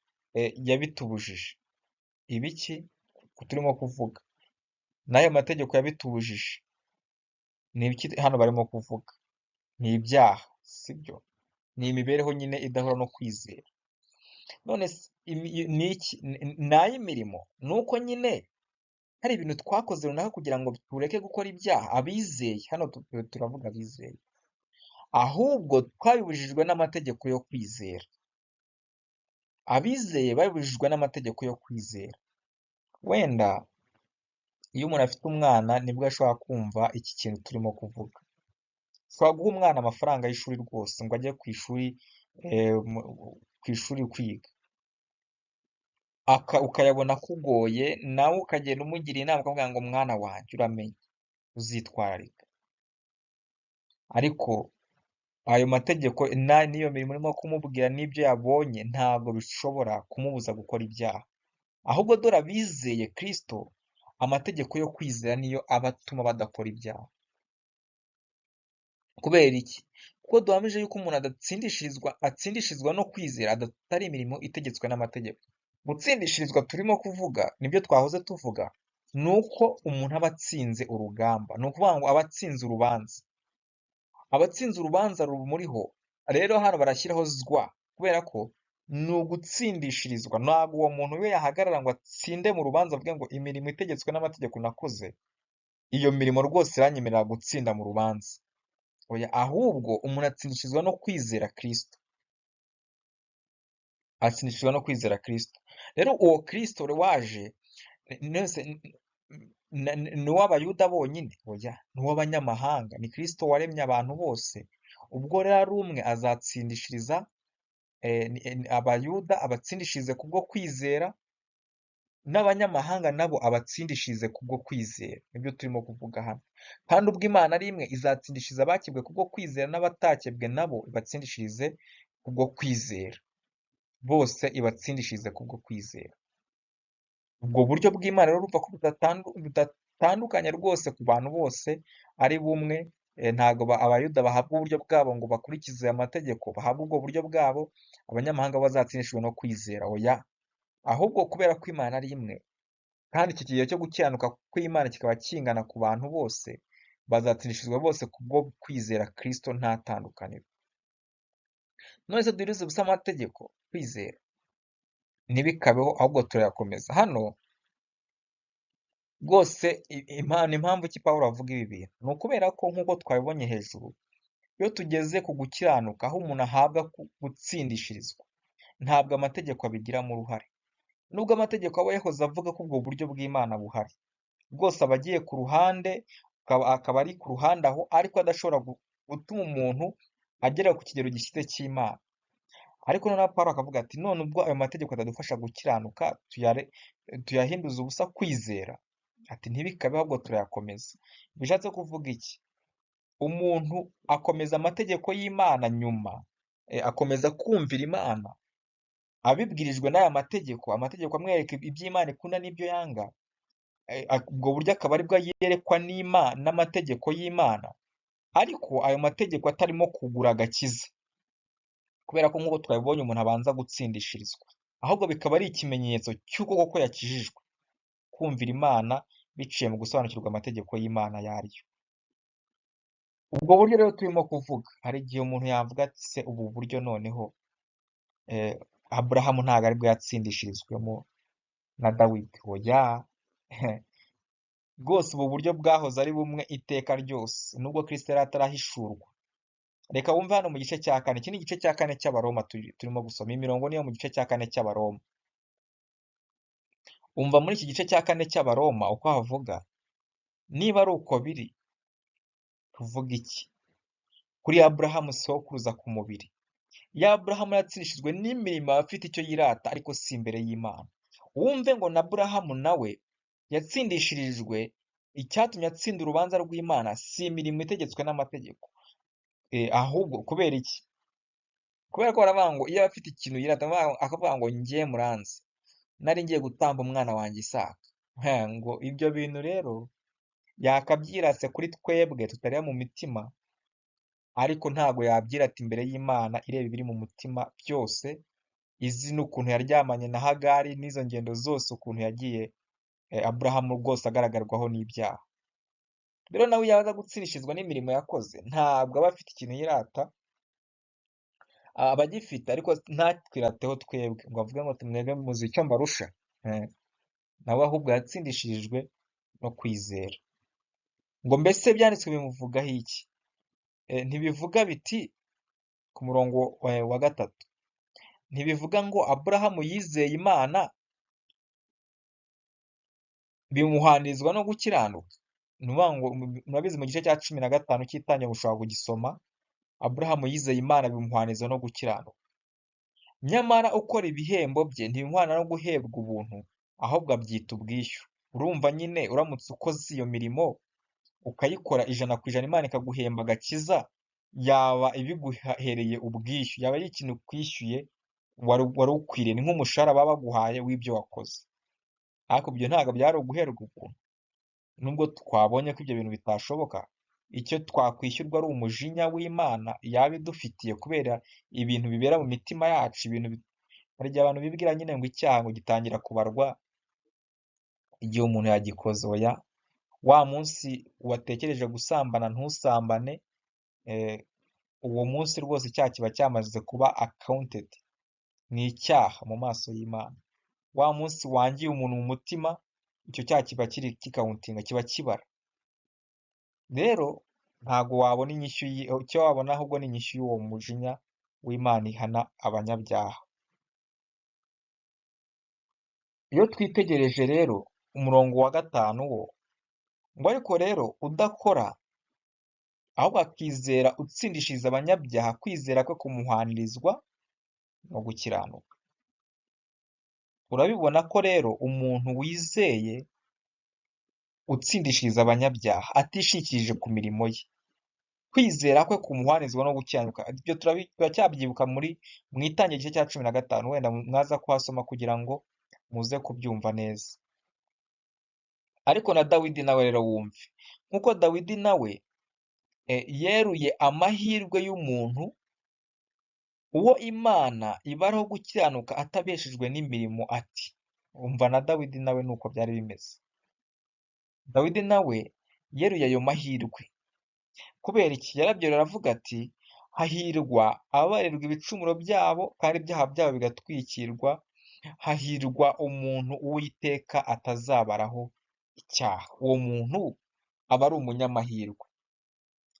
yabitubujije. Ibiki turimo kuvuga? N'ayo mategeko yabitubujije. Ni ibiki hano barimo kuvuga? Ni ibyaha, sibyo? Ni imibereho nyine idahura no kwizera. None ni iki? Ni ay'imirimo? Ni uko nyine hari ibintu twakoze runaka kugira ngo tureke gukora ibyaha? Abizeye, hano turavuga abizeye. Ahubwo twabibujijwe n'amategeko yo kwizera. Abizeye babibujijwe n'amategeko yo kwizera. Wenda iyo umuntu afite umwana nibwo ashobora kumva iki kintu turimo kuvuga. Ushobora guha umwana amafaranga y'ishuri rwose ngo ajye ku ishuri kwiga, ukayabona kugoye, nawe ukagenda umugira inama ukavuga ngo mwana wanjye uramenye, uzitwararika. Ariko ayo mategeko n'iyo mirimo urimo kumubwira n'ibyo yabonye ntabwo bishobora kumubuza gukora ibyaha. Ahubwo dore abizeye Kristo, amategeko yo kwizera niyo aba atuma badakora ibyaha. Kubera iki? Kuko duhamije yuko umuntu atsindishirizwa no kwizera, atari imirimo itegetswe n'amategeko. Gutsindishirizwa turimo kuvuga, nibyo twahoze tuvuga, ni uko umuntu aba atsinze urugamba. Ni ukuvuga ngo aba atsinze urubanza. Abatsinze urubanza rumuriho, rero hano barashyiraho zwa, kubera ko ni ugutsindishirizwa. Ntabwo uwo muntu we yahagarara ngo atsinde mu rubanza avuge ngo imirimo itegetswe n'amategeko nakoze, iyo mirimo rwose iranyemerera gutsinda mu rubanza. Oya, ahubwo umuntu atsindishirizwa no kwizera Kristo. Atsindishirizwa no kwizera Kristo. Rero uwo Kristo waje ni uw'Abayuda bonyine? Oya, ni uw'abanyamahanga. Ni Kristo waremye abantu bose. Ubwo rero ari umwe azatsindishiriza Abayuda, abatsindishirize kubwo kwizera, n'abanyamahanga nabo abatsindishirize kubwo kwizera. Nibyo turimo kuvuga hano. Kandi ubwo Imana ari imwe izatsindishiriza abakebwe kubwo kwizera n'abatakebwe nabo ibatsindishirize kubwo kwizera. Bose ibatsindishirize kubwo kwizera. Ubwo buryo bw'Imana rero urumva ko budatandukanye rwose ku bantu bose ari bumwe. Ntabwo abayuda bahabwa uburyo bwabo ngo bakurikize amategeko, bahabwa ubwo buryo bwabo, abanyamahanga bo bazatsindishijwe no kwizera. Oya, ahubwo kubera ko Imana ari imwe kandi iki kigero cyo gukiranuka kw'Imana kikaba kingana ku bantu bose, bazatsindishizwa bose kubwo kwizera Kristo nta tandukaniro. None se duhirize ubusa amategeko kwizera? Ntibikabeho, ahubwo turayakomeza. Hano rwose impamvu ki Pawulo avuga ibi bintu ni ukubera ko nk'uko twabibonye hejuru, iyo tugeze ku gukiranuka aho umuntu ahabwa gutsindishirizwa, ntabwo amategeko abigiramo uruhare. Nubwo amategeko aba yahoze avuga ko ubwo buryo bw'Imana buhari, rwose aba agiye ku ruhande, akaba ari ku ruhande aho, ariko adashobora gutuma umuntu agera ku kigero gishyitse cy'Imana. Ariko noneho Pawulo akavuga ati none ubwo ayo mategeko atadufasha gukiranuka, tuyahinduza ubusa kwizera. Ati ntibikabe, ahubwo turayakomeza. Bishatse kuvuga iki? Umuntu akomeza amategeko y'Imana nyuma, akomeza kumvira Imana abibwirijwe n'aya mategeko, amategeko amwereka iby'Imana ikunda n'ibyo yanga. Ubwo buryo akaba aribwo yerekwa n'amategeko y'Imana, ariko ayo mategeko atarimo kugura agakiza, kubera ko nk'uko twabibonye umuntu abanza gutsindishirizwa, ahubwo bikaba ari ikimenyetso cy'uko koko yakijijwe, kumvira Imana biciye mu gusobanukirwa amategeko y'Imana ayo ariyo. Ubwo buryo rero turimo kuvuga, hari igihe umuntu yavuga ati se ubu buryo noneho Aburahamu ntabwo aribwo yatsindishirizwemo na Dawidi. Oya, rwose ubu buryo bwahoze ari bumwe iteka ryose, nubwo Kristo yari atarahishurwa. Reka wumve hano mu gice cya 4, iki ni igice cya 4 cy'Abaroma turimo gusoma, imirongo niyo mu gice cya 4 cy'Abaroma. Umva muri iki gice cya 4 cy'Abaroma uko havuga, niba ari uko biri, tuvuga iki kuri Aburahamu sokuruza ku mubiri? Iyo Aburahamu yatsindishijwe n'imirimo aba afite icyo yirata, ariko si imbere y'Imana. Wumve ngo na Aburahamu nawe yatsindishirijwe, icyatumye atsinda urubanza rw'Imana si imirimo itegetswe n'amategeko, ahubwo kubera iki? Kubera ko baravuga ngo iyo afite ikintu yirata, akavuga ngo njye muranzi, nari ngiye gutamba umwana wanjye Isaka. Ngo ibyo bintu rero yakabyiratse kuri twebwe tutareba mu mitima, ariko ntabwo yabyirata imbere y'Imana ireba ibiri mu mutima byose, izi n'ukuntu yaryamanye na Hagari n'izo ngendo zose ukuntu yagiye Aburahamu rwose agaragarwaho n'ibyaha. Rero nawe iyo aza gutsindishizwa n'imirimo yakoze, ntabwo aba afite ikintu yirata, aba agifite, ariko ntatwirateho twebwe ngo avuge ngo mwebwe muzi icyo mbarusha. Nawe ahubwo yatsindishirijwe no kwizera. Ngo mbese byanditswe bimuvugaho iki? Ntibivuga biti ku murongo wa 3, ntibivuga ngo Aburahamu yizeye Imana bimuhanirizwa no gukiranuka? Ngo murabizi mu gice cya 15 cy'Itangiriro mushobora kugisoma, Aburahamu yizeye Imana bimuhanirizwa no gukiranuka. Nyamara ukora ibihembo bye ntibimuhana no guhebwa ubuntu, ahubwo abyita ubwishyu. Urumva nyine uramutse ukoze iyo mirimo ukayikora 100%, Imana ikaguhemba agakiza, yaba ibiguhereye ubwishyu, yaba ari ikintu ukwishyuye wari ukwiriye, ni nk'umushahara baba baguhaye w'ibyo wakoze. Ariko ibyo ntabwo byari uguherwa ubuntu, nubwo twabonye ko ibyo bintu bitashoboka. Icyo twakwishyurwa ari umujinya w'Imana yaba idufitiye kubera ibintu bibera mu mitima yacu. Hari igihe abantu bibwira nyine ngo icyaha ngo gitangira kubarwa igihe umuntu yagikoze. Oya, wa munsi watekereje gusambana ntusambane, uwo munsi rwose icyaha kiba cyamaze kuba accounted, ni icyaha mu maso y'Imana. Wa munsi wangiye umuntu mu mutima, icyo cyaha kiba kikawuntinga, kiba kibara. Rero ntabwo wabona inyishyu, icyo wabona ahubwo ni inyishyu y'uwo mujinya w'Imana ihana abanyabyaha. Iyo twitegereje rero umurongo wa 5 wo, ngo ariko rero udakora ahubwo akizera utsindishiriza abanyabyaha, kwizera kwe kumuhanirizwa no gukiranuka. urabibona ko rero umuntu wizeye utsindishiriza abanyabyaha atishikirije ku mirimo ye, kwizera kwe kumuhwanizwa no gukiranuka. Ibyo turacyabyibuka mu itangira igice cya 15, wenda mwaza kuhasoma kugira ngo muze kubyumva neza. Ariko na Dawidi nawe rero wumve, nk'uko Dawidi nawe yeruye amahirwe y'umuntu uwo Imana ibaraho gukiranuka atabeshejwe n'imirimo ati. Umva na Dawidi nawe nuko byari bimeze. Dawidi nawe yeruye ayo mahirwe. Kubera iki? Yarabyo aravuga ati, hahirwa ababarirwa ibicumuro byabo kandi ibyaha byabo bigatwikirwa, hahirwa umuntu Uwiteka atazabaraho icyaha. Uwo muntu aba ari umunyamahirwe.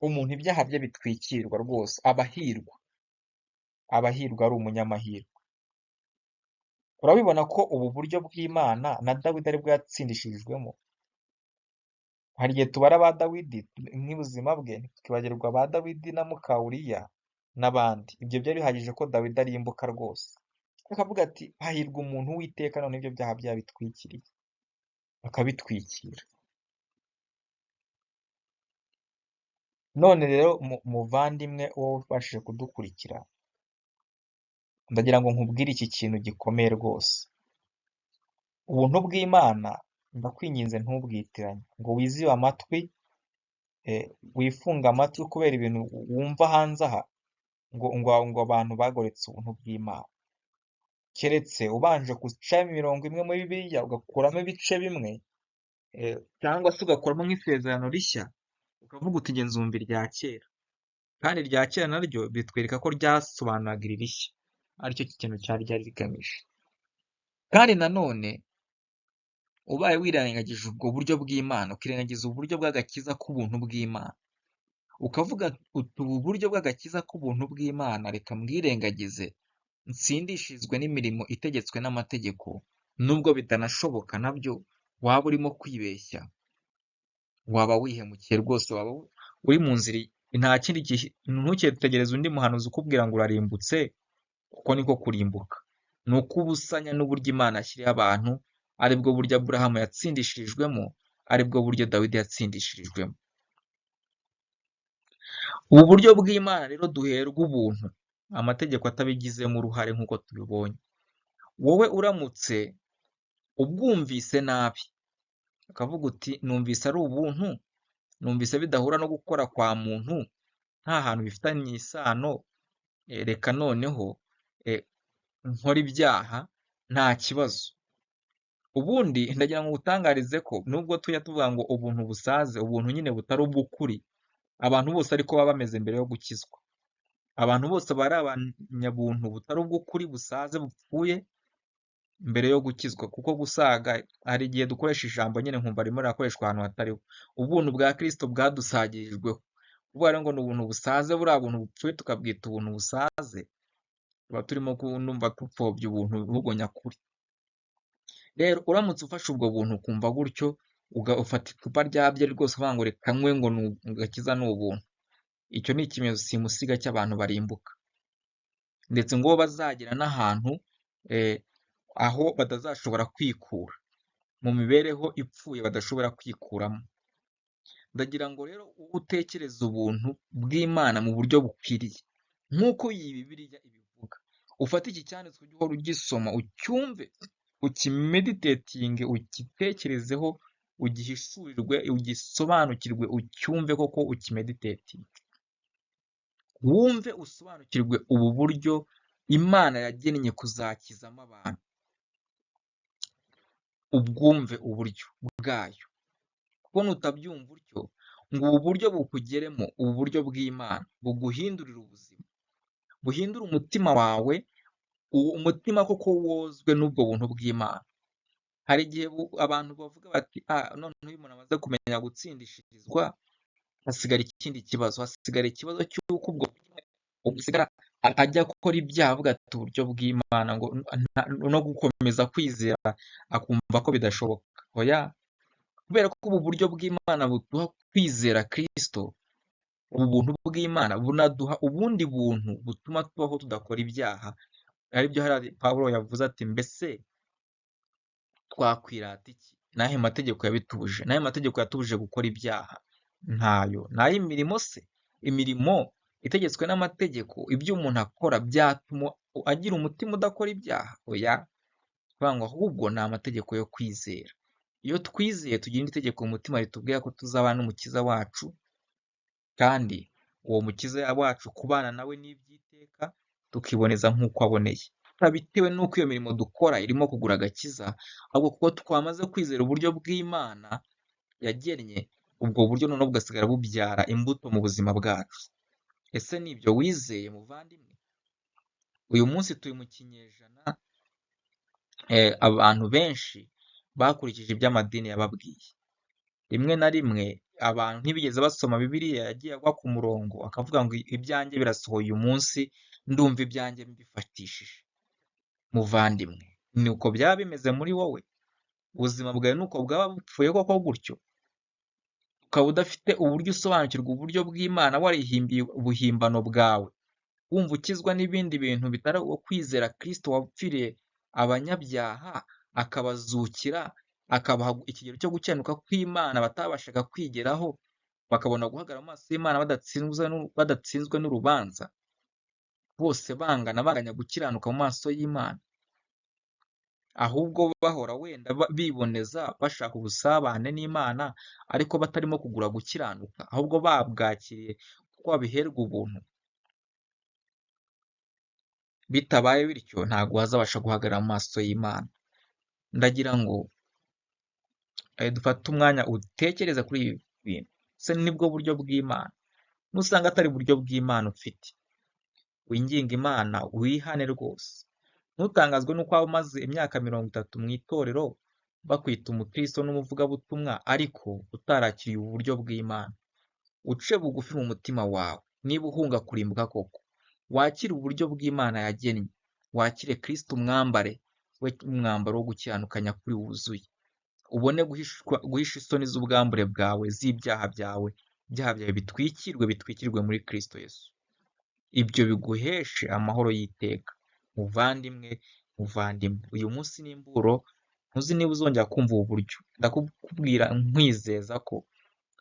Umuntu ibyaha bye bitwikirwa rwose, abahirwa ari umunyamahirwe. Urabibona ko ubu buryo bw'Imana na Dawidi aribwo yatsindishirijwemo. Hari igihe tubara ba Dawidi nk'ubuzima bwe tukibagirwa ba Dawidi na muka Uriya n'abandi. Ibyo byari bihagije ko Dawidi arimbuka rwose. Akavuga ati, hahirwa umuntu Uwiteka none ibyo byaha byaba bitwikiriye, akabitwikira. None rero muvandimwe wowe ubashije kudukurikira, ndagira ngo nkubwire iki kintu gikomeye rwose. Ubuntu bw'Imana ndakwinginze ntubwitiranye ngo wizibe amatwi, wifunga amatwi kubera ibintu wumva hanze aha, ngo abantu bagoretse ubuntu bw'Imana. Keretse ubanje gucamo imirongo imwe muri Bibiliya ugakuramo ibice bimwe, cyangwa se ugakuramo nk'isezerano rishya, ukavuga uti nge nzumva irya kera. Kandi irya kera naryo bitwereka ko ryasobanuraga iri rishya, aricyo kintu cyari rigamije. Kandi nanone ubaye wirengagije ubwo buryo bw'Imana, ukirengagiza uburyo bw'agakiza k'ubuntu bw'Imana, ukavuga uti ubu buryo bw'agakiza k'ubuntu bw'Imana reka mbwirengagize, nsindishirizwe n'imirimo itegetswe n'amategeko, nubwo bitanashoboka nabyo, waba urimo kwibeshya, waba wihemukiye rwose, waba uri mu nzira. Nta kindi ntuketegereze undi muhanuzi ukubwira ngo urarimbutse, kuko niko kurimbuka. Ni uko ubusanya n'uburyo Imana yashyiriyeho abantu, aribwo buryo Aburahamu yatsindishirijwemo, aribwo buryo Dawidi yatsindishirijwemo. Ubu buryo bw'Imana rero duherwa ubuntu, amategeko atabigizemo uruhare nk'uko tubibonye. Wowe uramutse ubwumvise nabi, ukavuga uti numvise ari ubuntu, numvise bidahura no gukora kwa muntu, nta hantu bifitanye isano, reka noneho nkora ibyaha, nta kibazo. Ubundi ndagira ngo ngutangarize ko nubwo tujya tuvuga ngo ubuntu busaze, ubuntu nyine butari ubw'ukuri, abantu bose ariko baba bameze mbere yo gukizwa. Abantu bose bari abanyabuntu butari ubw'ukuri, busaze, bupfuye mbere yo gukizwa. Kuko gusaga hari igihe dukoresha ijambo nyine nkumva ririmo rirakoreshwa ahantu hatariho. Ubuntu bwa Kristo bwadusagirijweho. Kuvuga rero ngo ni ubuntu busaze, buriya buntu bupfuye tukabwita ubuntu busaze, tuba turimo kumva dupfobya ubuntu ahubwo nyakuri. Rero uramutse ufashe ubwo buntu ukumva gutyo, ufata icupa rya byeri rwose uvuga ngo reka nywe, ngo gakiza ni ubuntu, icyo ni ikimenyetso simusiga cy'abantu barimbuka, ndetse ngo bazagera n'ahantu aho batazashobora kwikura, mu mibereho ipfuye badashobora kwikuramo. Ndagira ngo rero utekereze ubuntu bw'Imana mu buryo bukwiriye, nk'uko iyi Bibiliya ibivuga. Ufate iki cyanditswe ujye uhora ugisoma, ucyumve, ukimeditatinge, ukitekerezeho, ugihishurirwe, ugisobanukirwe, ucyumve koko ukimeditatinge. Wumve usobanukirwe ubu buryo Imana yagennye kuzakizamo abantu. Ubwumve uburyo bwayo. Kuko nutabyumva utyo, ngo ubu buryo bukugeremo, ubu buryo bw'Imana buguhindurira ubuzima, buhindura umutima wawe, umutima koko wozwe n'ubwo buntu bw'Imana. Hari igihe abantu bavuga bati noneho iyo umuntu amaze kumenya gutsindishirizwa, hasigara ikindi kibazo, hasigara ikibazo cy'uko ubwo usigara ajya gukora ibyaha, avuga ati uburyo bw'Imana, ngo no gukomeza kwizera akumva ko bidashoboka. Oya, kubera ko ubu buryo bw'Imana buduha kwizera Kristo, ubu buntu bw'Imana bunaduha ubundi buntu butuma tubaho tudakora ibyaha. Aribyo Pawulo yavuze ati, mbese twakwirata iki? N'ahe mategeko yabitubujije? N'ahe mategeko yatubujije gukora ibyaha? Ntayo. N'ay'imirimo se? Imirimo itegetswe n'amategeko, ibyo umuntu akora byatuma agira umutima udakora ibyaha? Oya, kuvuga ngo ahubwo ni amategeko yo kwizera. Iyo twizeye tugira irindi tegeko mu mutima ritubwira ko tuzabana n'umukiza wacu, kandi uwo mukiza wacu kubana nawe n'iby'iteka, tukiboneza nk'uko aboneye. Bitewe n'uko iyo mirimo dukora irimo kugura agakiza, ahubwo kuko twamaze kwizera uburyo bw'Imana yagennye, ubwo buryo noneho bugasigara bubyara imbuto mu buzima bwacu. Ese ni ibyo wizeye muvandimwe? Uyu munsi turi mu kinyejana abantu benshi bakurikije ibyo amadini yababwiye. Rimwe na rimwe abantu ntibigeze basoma Bibiliya, yagiye agwa ku murongo akavuga ngo ibyanjye birasohoye uyu munsi, ndumva ibyanjye mbifatishije. Muvandimwe, ni uko byaba bimeze muri wowe? Ubuzima bwawe ni uko bwaba bupfuye koko gutyo? Ukaba udafite uburyo usobanukirwa uburyo bw'Imana, warihimbiye ubuhimbano bwawe, wumva ukizwa n'ibindi bintu bitari uwo kwizera Kristo wapfiriye abanyabyaha, akabazukira, akabaha ikigero cyo gukenuka kw'Imana batabashaga kwigeraho, bakabona guhagarara mu maso y'Imana badatsinzwe n'urubanza, bose banganya gukiranuka mu maso y'Imana, ahubwo bahora wenda biboneza bashaka ubusabane n'Imana, ariko batarimo kugura gukiranuka, ahubwo babwakiriye kuko babiherwa ubuntu. Bitabaye bityo ntabwo wazabasha guhagarara mu maso y'Imana. Ndagira ngo dufate umwanya utekereze kuri ibi bintu. Ese nibwo buryo bw'Imana? Nusanga atari uburyo bw'Imana ufite, winginga Imana wihane rwose. Ntutangazwe n'uko waba umaze imyaka 30 mu itorero bakwita umukristo n'umuvugabutumwa, ariko utarakiriye uburyo bw'Imana. Uce bugufi mu mutima wawe, niba uhunga kurimbuka koko, wakire uburyo bw'Imana yagennye, wakire Kristo umwambare we umwambaro wo gukiranuka nyakuri wuzuye, ubone guhisha isoni z'ubwambure bwawe, z'ibyaha byawe, ibyaha byawe bitwikirwe muri Kristo Yesu. Ibyo biguheshe amahoro y'iteka. Muvandimwe, uyu munsi n'imburo, ntuzi niba uzongera kumva ubu buryo. Ndakubwira nkwizeza ko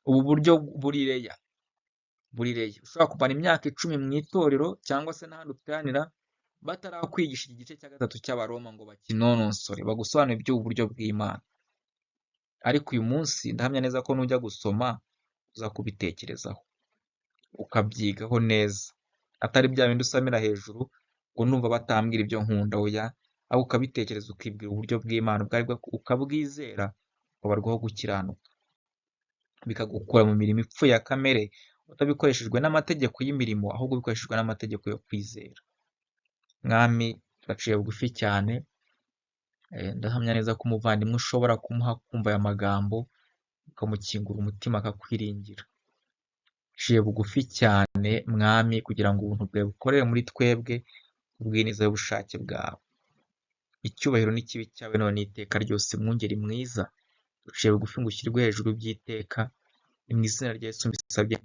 ubu buryo buri reya. Ushobora kumara imyaka 10 mu itorero cyangwa se n'ahandi uteranira, batarakwigisha igice cya 3 cy'Abaroma ngo bakinononsore, bagusobanurire iby'ubu buryo bw'Imana. Ariko uyu munsi ndahamya neza ko nujya gusoma uza kubitekerezaho, ukabyigaho neza, atari bya bindi usamira hejuru ngo numva batambwira ibyo nkunda. Oya, ahubwo ukabitekereza, ukibwira uburyo bw'Imana ubwo aribwo, ukabwizera, ukabarwaho gukiranuka, bikagukura mu mirimo ipfuye ya kamere, utabikoreshejwe n'amategeko y'imirimo, ahubwo bikoreshejwe n'amategeko yo kwizera. Mwami, turaciye bugufi cyane, ndahamya neza ko umuvandimwe ushobora kumuha kumva aya magambo, ukamukingura umutima akakwiringira. Ciye bugufi cyane Mwami, kugira ngo ubuntu bwawe bukorere muri twebwe, ubwiniza y'ubushake bwawe. Icyubahiro n'ikibi cyawe none n'iteka ryose, mwungeri mwiza, duciye bugufi ngo ushyirwe hejuru by'iteka. Ni mu izina rya Yesu mbisabye.